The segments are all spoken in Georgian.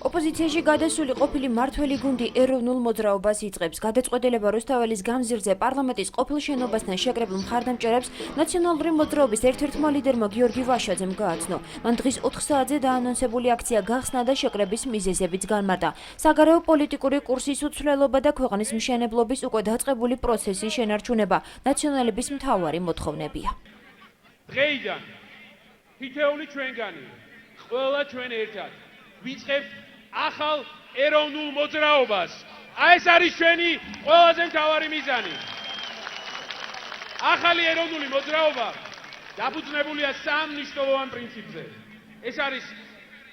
ოპოზიციაში გადასული ყოფილი მმართველი გუნდი ეროვნულ მოძრაობას იწყებს. გადაწყვეტილება რუსთაველის გამზირზე პარლამენტის ყოფილ შენობასთან შეკრებილ მხარდამჭერებს ნაციონალური მოძრაობის ერთ-ერთმა ლიდერმა გიორგი ვაშაძემ გააცნო. მან დღის 4 საათზე დაანონსებული აქცია გახსნა და შეკრების მიზეზებიც განმარტა. საგარეო პოლიტიკური კურსის უცვლელობა და ქვეყნის მშენებლობის უკვე დაწყებული პროცესის შენარჩუნება ნაციონალების მთავარი მოთხოვნებია. დღეიდან თითეული ჩვენგანი ყველა ჩვენ ერთად ვიწყებთ ახალ ეროვნულ მოძრაობას. ეს არის ჩვენი ყველაზე მთავარი მიზანი. ახალი ეროვნული მოძრაობა დაფუძნებულია სამ მნიშვნელოვან პრინციპზე. ეს არის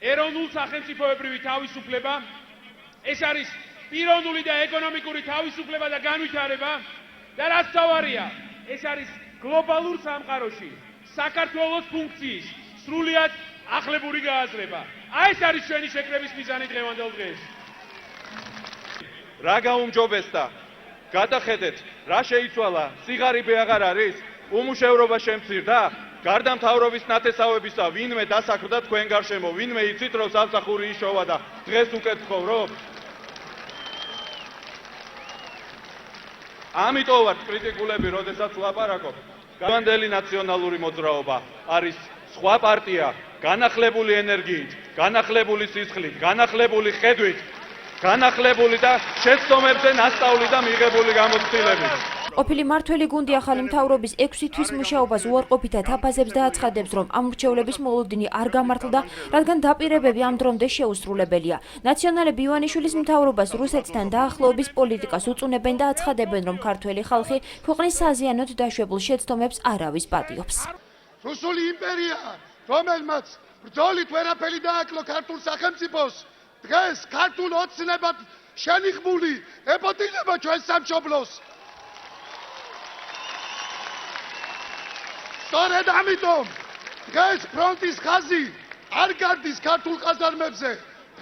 ეროვნულ სახელმწიფოებრივი თავისუფლება, ეს არის პიროვნული და ეკონომიკური თავისუფლება და განვითარება და რაც თავარია, ეს არის გლობალურ სამყაროში საქართველოს ფუნქციის სრულიად ახლებური გააზრება. ეს არის ჩვენი შეკრების მიზანი დღევანდელ დღეს. რა გაუმჯობესდა? გადახედეთ, რა შეიცვალა? სიღარიბე აღარ არის? უმუშევრობა შემცირდა? გარდა მთავრობის ნათესავებისა, ვინმე დასაქმდა თქვენ გარშემო, ვინმე იცით, რომ სამსახური იშოვა და დღეს უკეთ ცხოვრობ? ამიტომ ვართ კრიტიკულები, როდესაც ვლაპარაკობ. განდელი ნაციონალური მოძრაობა არის სხვა პარტია, განახლებული ენერგიით, განახლებული სისხლით, განახლებული ხედვით, განახლებული და შეცდომებზე ნასწავლი და მიღებული გამოცდილებით. ყოფილი მმართველი გუნდი ახალი მთავრობის 6 თვის მუშაობას უარყოფითად აფასებს და აცხადებს, რომ ამ მრჩევლების მოლოდინი არ გამართლდა, რადგან დაპირებები ამ დრომდე შეუსრულებელია. ნაციონალები ივანიშვილის მთავრობას რუსეთთან დაახლოების პოლიტიკას უწუნებენ და აცხადებენ, რომ ქართველი ხალხი ქვეყნის საზიანოდ დაშვებულ შეცდომებს არავის პატიობს. რუსული იმპერია, რომელმაც ბრძოლით ვერაფერი დააკლო ქართულ სახელმწიფოს, დღეს ქართულ ოცნებად შენიღბული ეპოდილება ჩვენ სამშობლოს. სწორედ ამიტომ დღეს ფრონტის ხაზი არ გადის ქართულ ყაზარმებზე,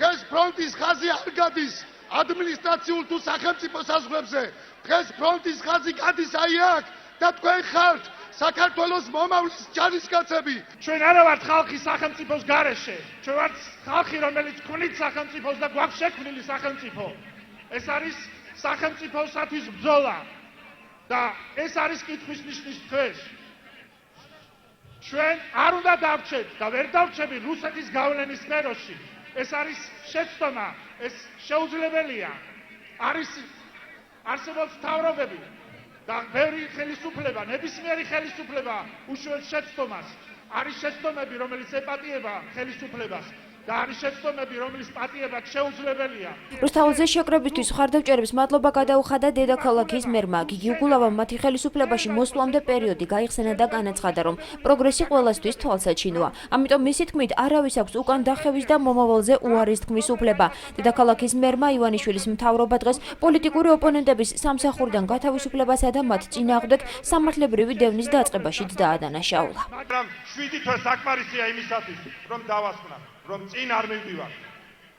დღეს ფრონტის ხაზი არ გადის ადმინისტრაციულ თუ სახელმწიფო საზღვრებზე, დღეს ფრონტის ხაზი გადის აი აქ და თქვენ ხართ საქართველოს მომავლის ჯარისკაცები. ჩვენ არა ვართ ხალხი სახელმწიფოს გარეშე, ჩვენ ვართ ხალხი, რომელიც ქმნით სახელმწიფოს და გვაქვს შექმნილი სახელმწიფო. ეს არის სახელმწიფოსათვის ბრძოლა და ეს არის კითხვის ნიშნის დღეს. ჩვენ არ უნდა დავრჩეთ და ვერ დავრჩები რუსეთის გავლენის სფეროში. ეს არის შეცდომა, ეს შეუძლებელია. არსებობს მთავრობები და ბევრი ხელისუფლება, ნებისმიერი ხელისუფლება უშუალოდ შეცდომას. არის შეცდომები, რომელიც ეპატიება ხელისუფლებას და არის შეცდომები, რომელიც პატიება შეუძლებელია. რუსთაველზე შეკრებისთვის მხარდამჭერებს მადლობა გადაუხადა დედაქალაქის მერმა. გიგი უგულავამ მათი ხელისუფლებაში მოსვლამდე პერიოდი გაიხსენა და განაცხადა, რომ პროგრესი ყველასთვის თვალსაჩინოა. ამიტომ მისი თქმით, არავის აქვს უკან დახევის და მომავალზე უარის თქმის უფლება. დედაქალაქის მერმა ივანიშვილის მთავრობა დღეს პოლიტიკური ოპონენტების სამსახურიდან გათავისუფლებასა და მათ წინააღმდეგ სამართლებრივი დევნის დაწყებაშიც დაადანაშაულა. მაგრამ 7 თვე საკმარისია იმისათვის, რომ დავასხვნათ, რომ წინ არ მივდივართ.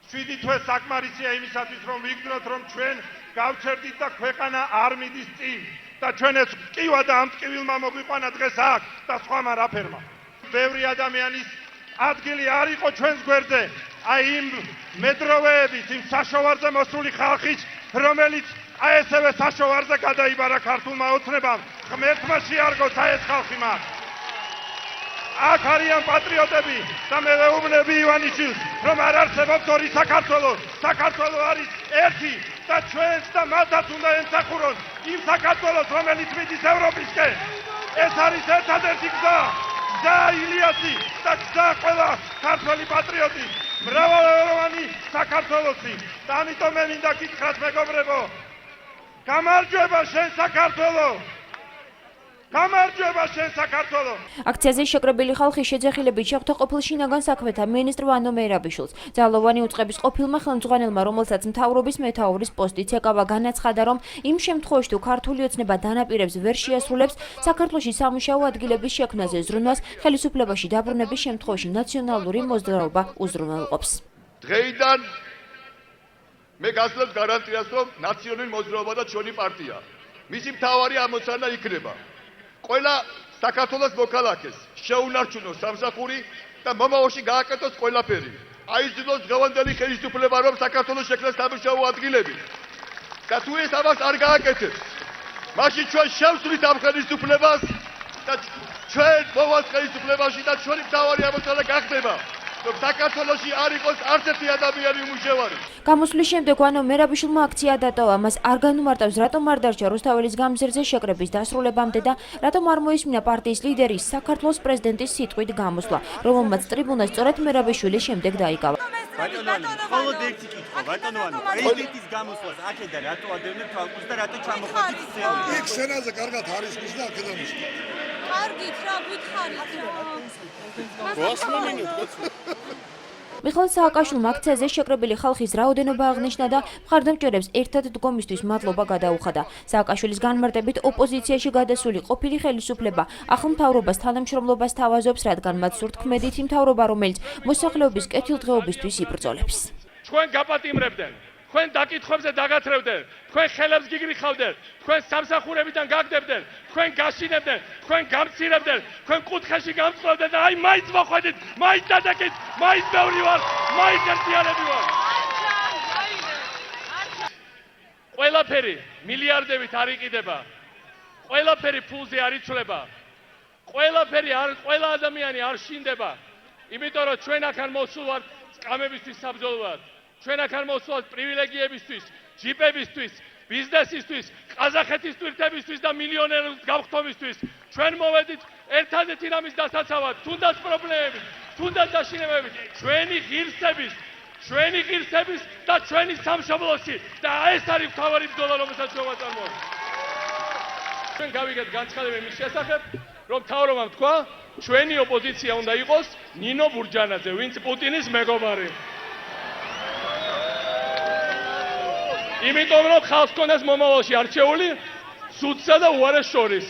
7 თვე საკმარისია იმისათვის, რომ ვიგრძნოთ, რომ ჩვენ გავჩერდით და ქვეყანა არ მიდის წინ და ჩვენ ეს ტკივა და ამ ტკივილმა მოგვიყვანა დღეს აქ და სხვამ არაფერმა. ბევრი ადამიანის ადგილი არ იყო ჩვენს გვერდზე, აი იმ მედროვეების, იმ საშოვარზე მოსული ხალხის, რომელიც აი ესევე საშოვარზე გადაიბარა ქართულმა ოცნებამ. ღმერთმა შეარგოს აი ეს ხალხი მას. აქ არიან პატრიოტები და მე ვეუბნები ივანიშვილს, რომ არ არსებობს ორი საქართველო. საქართველო არის ერთი და ჩვენს და მათაც უნდა ემსახურონ იმ საქართველოს, რომელიც მიდის ევროპისკენ. ეს არის ერთადერთი გზა, გზა ილიასი და გზა ყველა ქართველი პატრიოტი მრავალეროვანი საქართველოსი. და ამიტომ მე მინდა გითხრათ, მეგობრებო, გამარჯვება შენ საქართველო! გამარჯვება შენ საქართველო! აქციაზე შეკრებილი ხალხი შეძახილებით შეხვდა ყოფილ შინაგან საქმეთა მინისტრ ვანო მეირაბიშვილს. ძალოვანი უწყების ყოფილმა ხელმძღვანელმა, რომელსაც მთავრობის მეთაურის პოსტიც ეკავა, განაცხადა, რომ იმ შემთხვევაში თუ ქართული ოცნება დანაპირებს ვერ შეასრულებს, საქართველოში სამუშაო ადგილების შექმნაზე ზრუნვას ხელისუფლებაში დაბრუნების შემთხვევაში ნაციონალური მოძრაობა უზრუნველყოფს. დღეიდან მე გასძლევთ გარანტიას, რომ ნაციონალური მოძრაობა და ჩვენი პარტია მისი მთავარი ამოცანა იქნება ყველა საქართველოს მოქალაქეს შეუნარჩუნოს სამსახური და მომავალში გააკეთოს ყველაფერი. აიძულოს დღევანდელი ხელისუფლება, რომ საქართველოს შექმნას სამუშაო ადგილები. და თუ ეს ამას არ გააკეთებს, მაშინ ჩვენ შევსვლით ამ ხელისუფლებას და ჩვენ მოვალთ ხელისუფლებაში და ჩვენი მთავარი ამოცანა გახდება, რომ საქართველოში არ იყოს არც ერთი ადამიანი უმუშევარი. გამოსვლის შემდეგ ვანო მერაბიშვილმა აქცია დატოვა, მას არ განუმარტავს, რატომ არ დარჩა რუსთაველის გამზირზე შეკრების დასრულებამდე და რატომ არ მოისმინა პარტიის ლიდერის საქართველოს პრეზიდენტის სიტყვით გამოსვლა, რომელმაც ტრიბუნას სწორედ მერაბიშვილის შემდეგ დაიკავა. მხოლოდ ერთი კითხვა, ბატონო, პრეზიდენტის გამოსვლას აქედან რატო ადევნებთ თვალყურს და რატო ჩამოხვედით წელი? იქ სცენაზე კარგად არის მის და აქედან ის. კარგით რა, გითხარით რა. მიხეილ სააკაშვილმა აქციაზე შეკრებილი ხალხის რაოდენობა აღნიშნა და მხარდამჭერებს ერთად დგომისთვის მადლობა გადაუხადა. სააკაშვილის განმარტებით ოპოზიციაში გადასული ყოფილი ხელისუფლება ახალ მთავრობას თანამშრომლობას თავაზობს, რადგან მათ სურთ ქმედითი მთავრობა, რომელიც მოსახლეობის კეთილდღეობისთვის იბრძოლებს. თქვენ გაპატიმრებდნენ, თქვენ დაკითხვებზე დაგათრევდნენ, თქვენ ხელებს გიგრიხავდნენ, თქვენ სამსახურებიდან გაგდებდნენ, თქვენ გაშინებდნენ, თქვენ გამცირებდნენ, თქვენ კუთხეში გამწყობდნენ და აი მაინც მოხვედით, მაინც დადაკით, მაინც ბევრი ვარ, მაინც ერთიანები ვარ. ყველაფერი მილიარდებით არ იყიდება, ყველაფერი ფულზე არ იცვლება, ყველა ადამიანი არ შინდება, იმიტომ რომ ჩვენ აქ მოსულვართ სკამებისთვის საბრძოლოდ. ჩვენ აქ არ მოსვლავთ პრივილეგიებისთვის, ჯიპებისთვის, ბიზნესისთვის, ყაზახეთის ტვირთებისთვის და მილიონერების გავხდომისთვის. ჩვენ მოვედით ერთადერთი რამის დასაცავად, თუნდაც პრობლემებით, თუნდაც დაშინებებით, ჩვენი ღირსების და ჩვენი სამშობლოში და ეს არის მთავარი ბრძოლა, რომელსაც ჩვენ ვაწარმოებთ. ჩვენ გავიგეთ განცხადები მის შესახებ, რომ მთავრობამ თქვა, ჩვენი ოპოზიცია უნდა იყოს ნინო ბურჯანაძე, ვინც პუტინის მეგობარი. იმიტომ რომ ხალხს ქონდეს მომავალში არჩეული სუდსა და უარეს შორის.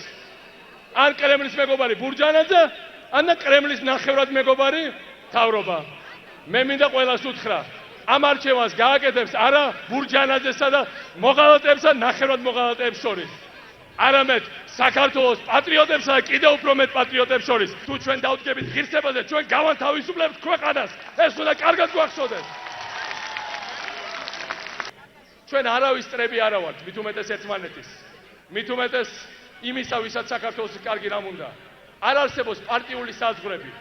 ან კრემლის მეგობარი ბურჯანაძე, ან კრემლის ნახევრად მეგობარი მთავრობა. მე მინდა ყველას უთხრა, ამ არჩევანს გააკეთებს არა ბურჯანაძესა და მოღალატეებსა ნახევრად მოღალატეებს შორის. არამედ საქართველოს პატრიოტებსა და კიდევ უფრო მეტ პატრიოტებს შორის. თუ ჩვენ დავდგებით ღირსებაზე, ჩვენ გავანთავისუფლებთ ქვეყანას. ეს უნდა კარგად გვახსოვდეს. ჩვენ არავის წრები არა ვართ, მით უმეტეს ერთმანეთის. მით უმეტეს იმისა, ვისაც საქართველოს კარგი რამ უნდა. არ არსებობს პარტიული საზღვრები.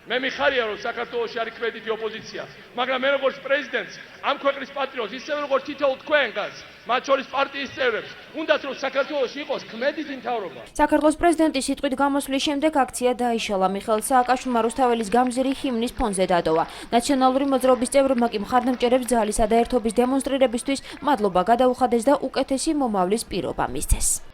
მე მიხარია, რომ საქართველოში არის ქმედითი ოპოზიცია, მაგრამ მე როგორც პრეზიდენტს, ამ ქვეყნის პატრიოტს, ისევე როგორც თითოეულ თქვენგანს, მათ შორის პარტიის წევრებს, უნდათ რომ საქართველოში იყოს ქმედითი მთავრობა. საქართველოს პრეზიდენტის სიტყვით გამოსვლის შემდეგ აქცია დაიშალა. მიხეილ სააკაშვილმა რუსთაველის გამზირი ჰიმნის ფონზე დატოვა. ნაციონალური მოძრაობის წევრებმა კი მხარდამჭერებს ძალისა და ერთობის დემონსტრირებისთვის მადლობა გადაუხადეს და უკეთესი მომავლის პირობა მისცეს.